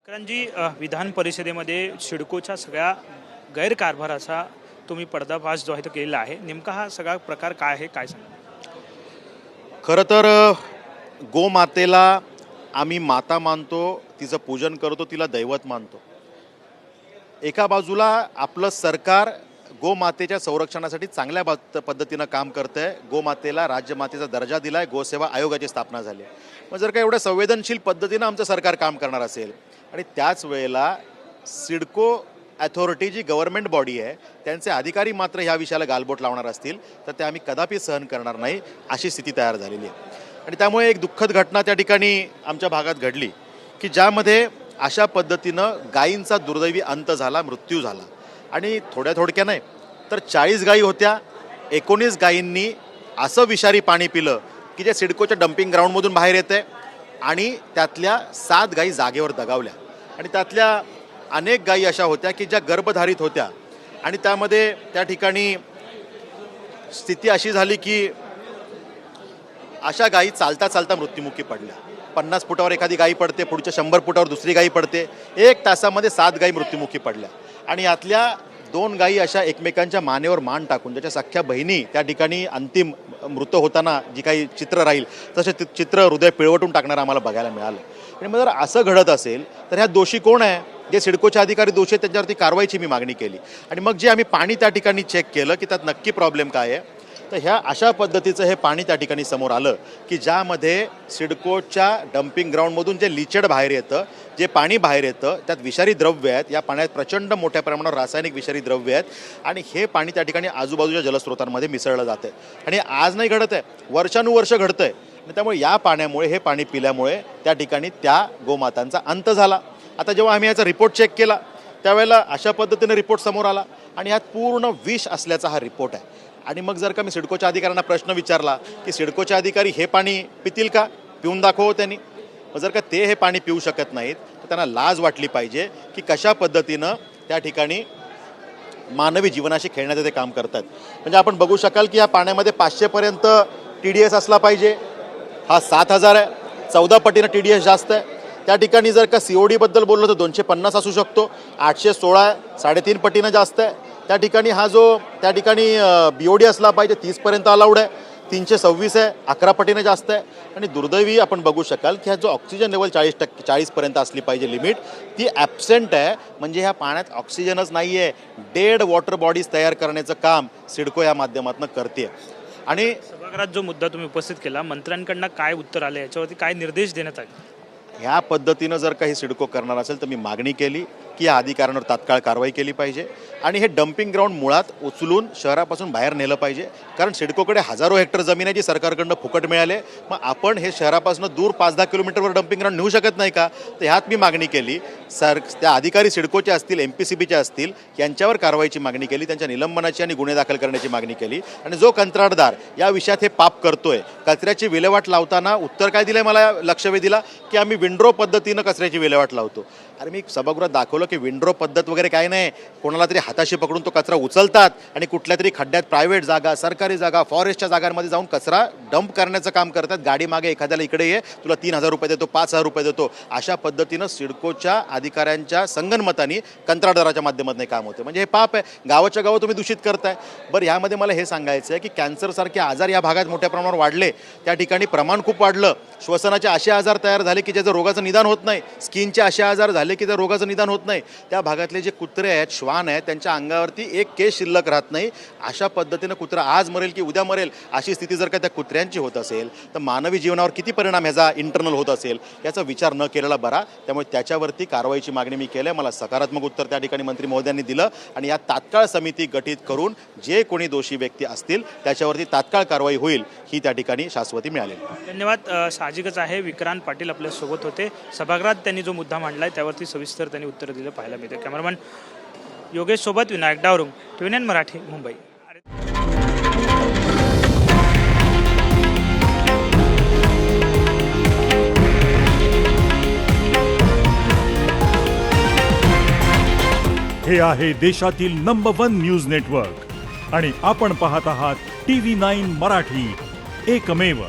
विक्रांतजी, विधान परिषदेमध्ये सिडकोच्या सगळ्या गैरकारभाराचा तुम्ही पर्दाफाश जो आहे तो केलेला आहे. नेमका हा सगळा प्रकार काय आहे, काय सांगा? खरं तर गोमातेला आम्ही माता मानतो, तिचं पूजन करतो, तिला दैवत मानतो. एका बाजूला आपलं सरकार गोमातेच्या संरक्षणासाठी चांगल्या पद्धतीनं काम करतं आहे. गोमातेला राज्यमातेचा दर्जा दिला आहे, गोसेवा आयोगाची स्थापना झाली आहे. मग जर का एवढ्या संवेदनशील पद्धतीनं आमचं सरकार काम करणार असेल आणि त्याच वेळेला सिडको अथॉरिटी जी गव्हर्नमेंट बॉडी आहे त्यांचे अधिकारी मात्र ह्या विषयाला गालबोट लावणार असतील तर ते आम्ही कदापि सहन करणार नाही, अशी स्थिती तयार झालेली आहे. आणि त्यामुळे एक दुःखद घटना त्या ठिकाणी आमच्या भागात घडली की ज्यामध्ये अशा पद्धतीनं गायींचा दुर्दैवी अंत झाला, मृत्यू झाला. आणि थोड्या नाही तर 40 गायी होत्या. 19 गायींनी असं विषारी पाणी पिलं की जे सिडकोच्या डम्पिंग ग्राउंडमधून बाहेर येते आणि त्यातल्या 7 गायी जागेवर दगावल्या. आणि त्यातल्या अनेक गायी अशा होत्या की ज्या गर्भधारित होत्या आणि त्यामध्ये त्या ठिकाणी स्थिती अशी झाली की अशा गायी चालता चालता मृत्युमुखी पडल्या. 50 फुटावर एखादी गायी पडते, पुढच्या 100 फुटावर दुसरी गायी पडते. 1 तासामध्ये 7 गायी मृत्युमुखी पडल्या. आणि यातल्या 2 गायी अशा एकमेकांच्या मानेवर मान टाकून, ज्याच्या सख्ख्या बहिणी त्या ठिकाणी अंतिम मृत होताना जी काही चित्र राहील तसे चित्र हृदय पिळवटून टाकणारं आम्हाला बघायला मिळालं. आणि मग जर असं घडत असेल तर ह्या दोषी कोण आहे? जे सिडकोचे अधिकारी दोषी आहेत त्यांच्यावरती कारवाईची मी मागणी केली. आणि मग जे आम्ही पाणी त्या ठिकाणी चेक केलं की त्यात नक्की प्रॉब्लेम काय आहे, तर ह्या अशा पद्धतीचं हे पाणी त्या ठिकाणी समोर आलं की ज्यामध्ये सिडकोच्या डम्पिंग ग्राउंडमधून जे लिचड बाहेर येतं, जे पाणी बाहेर येतं त्यात विषारी द्रव्य आहेत. या पाण्यात प्रचंड मोठ्या प्रमाणावर रासायनिक विषारी द्रव्य आहेत आणि हे पाणी त्या ठिकाणी आजूबाजूच्या जलस्रोतांमध्ये मिसळलं जातं आहे. आणि आज नाही घडत आहे, वर्षानुवर्ष घडतं आहे. आणि त्यामुळे या पाण्यामुळे, हे पाणी पिल्यामुळे त्या ठिकाणी त्या गोमातांचा अंत झाला. आता जेव्हा आम्ही याचा रिपोर्ट चेक केला त्यावेळेला अशा पद्धतीने रिपोर्ट समोर आला आणि यात पूर्ण विष असल्याचा हा रिपोर्ट आहे. आणि मग जर का मी सिडकोच्या अधिकाऱ्यांना प्रश्न विचारला की सिडकोचे अधिकारी हे पाणी पितील का, पिऊन दाखव त्यांनी. मग जर का ते हे पाणी पिऊ शकत नाहीत तर त्यांना लाज वाटली पाहिजे की कशा पद्धतीनं त्या ठिकाणी मानवी जीवनाशी खेळण्याचं ते काम करतात. म्हणजे आपण बघू शकाल की या पाण्यामध्ये 500पर्यंत TDS असला पाहिजे. हा 7000 आहे, 14 पटीनं TDS जास्त आहे. त्या ठिकाणी जर का COD बद्दल बोललो तर 250 असू शकतो. 816 आहे, 3.5 पटीनं जास्त आहे. त्या ठिकाणी हा जो त्या ठिकाणी BOD असला पाहिजे 30पर्यंत अलाउड आहे. 326 आहे, 11 पटीनं जास्त आहे. आणि दुर्दैवी आपण बघू शकाल की हा जो ऑक्सिजन लेवल 40% असली पाहिजे लिमिट, ती ॲब्सेंट आहे. म्हणजे ह्या पाण्यात ऑक्सिजनच नाही आहे. डेड वॉटर बॉडीज तयार करण्याचं काम सिडको या माध्यमातून करते. आणि सभागृहात जो मुद्दा तुम्ही उपस्थित केला, मंत्र्यांकडनं काय उत्तर आलं, याच्यावरती काय निर्देश देण्यात आले? ह्या पद्धतीनं जर काही सिडको करणार असेल तर मी मागणी केली की या अधिकाऱ्यांवर तात्काळ कारवाई केली पाहिजे आणि हे डम्पिंग ग्राउंड मुळात उचलून शहरापासून बाहेर नेलं पाहिजे. कारण सिडकोकडे हजारो हेक्टर जमीन आहे जी सरकारकडनं फुकट मिळाले. मग आपण हे शहरापासून दूर 5-10 किलोमीटरवर डम्पिंग ग्राउंड नेऊ शकत नाही का? तर ह्यात मी मागणी केली. त्या अधिकारी सिडकोचे असतील, MPCBचे असतील, यांच्यावर कारवाईची मागणी केली, त्यांच्या निलंबनाची आणि गुन्हे दाखल करण्याची मागणी केली. आणि जो कंत्राटदार या विषयात हे पाप करतोय, कचऱ्याची विल्हेवाट लावताना उत्तर काय दिलंय मला लक्षवेधीला की आम्ही विंडरो पद्धतीनं कचऱ्याची विल्हेवाट लावतो. अरे मी सभागृहात दाखवलं की विंडरो पद्धत वगैरे काय नाही. कोणाला तरी हाताशी पकडून तो कचरा उचलतात आणि कुठल्या तरी खड्ड्यात, प्रायव्हेट जागा, सरकारी जागा, फॉरेस्टच्या जागांमध्ये जाऊन कचरा डंप करण्याचं काम करतात. गाडी मागे एखाद्याला इकडे ये, तुला 3000 रुपये देतो, 5000 रुपये देतो, अशा पद्धतीनं सिडकोच्या अधिकाऱ्यांच्या संगनमतानी कंत्राटदाराच्या माध्यमातून काम होते. म्हणजे हे पाप आहे. गावाच्या गावं तुम्ही दूषित करताय. बरं, ह्यामध्ये मला हे सांगायचं आहे की कॅन्सरसारखे आजार या भागात मोठ्या प्रमाणावर वाढले. त्या ठिकाणी प्रमाण खूप वाढलं. श्वसनाचे असे आजार तयार झाले की ज्याचं रोगाचं निदान होत नाही. स्किनचे असे आजार झाले की त्या रोगाचं निदान होत नाही. त्या भागातले जे कुत्रे आहेत, श्वान आहेत, त्यांच्या अंगावरती एक केस शिल्लक राहत नाही. अशा पद्धतीनं कुत्रा आज मरेल की उद्या मरेल अशी स्थिती जर का त्या कुत्र्यांची होत असेल तर मानवी जीवनावर किती परिणाम ह्याचा इंटरनल होत असेल याचा विचार न केलेला बरा. त्यामुळे त्याच्यावरती कारवाईची मागणी मी केली. मला सकारात्मक उत्तर त्या ठिकाणी मंत्री महोदयांनी दिलं आणि या तात्काळ समिती गठीत करून जे कोणी दोषी व्यक्ती असतील त्याच्यावरती तात्काळ कारवाई होईल ही त्या ठिकाणी शाश्वती मिळालेली. धन्यवाद. साहजिकच आहे, विक्रांत पाटील आपल्यासोबत होते. सभागृहात त्यांनी जो मुद्दा मांडला आहे त्यावरती सविस्तर त्यांनी उत्तर दिलं पाहायला मिळते. कॅमेरामॅन योगेश सोबत विनायक डावरुंग, TVN मराठी, मुंबई. हे आहे देशातील नंबर 1 न्यूज नेटवर्क आणि आपण पाहत आहात TV9 मराठी, एकमेव.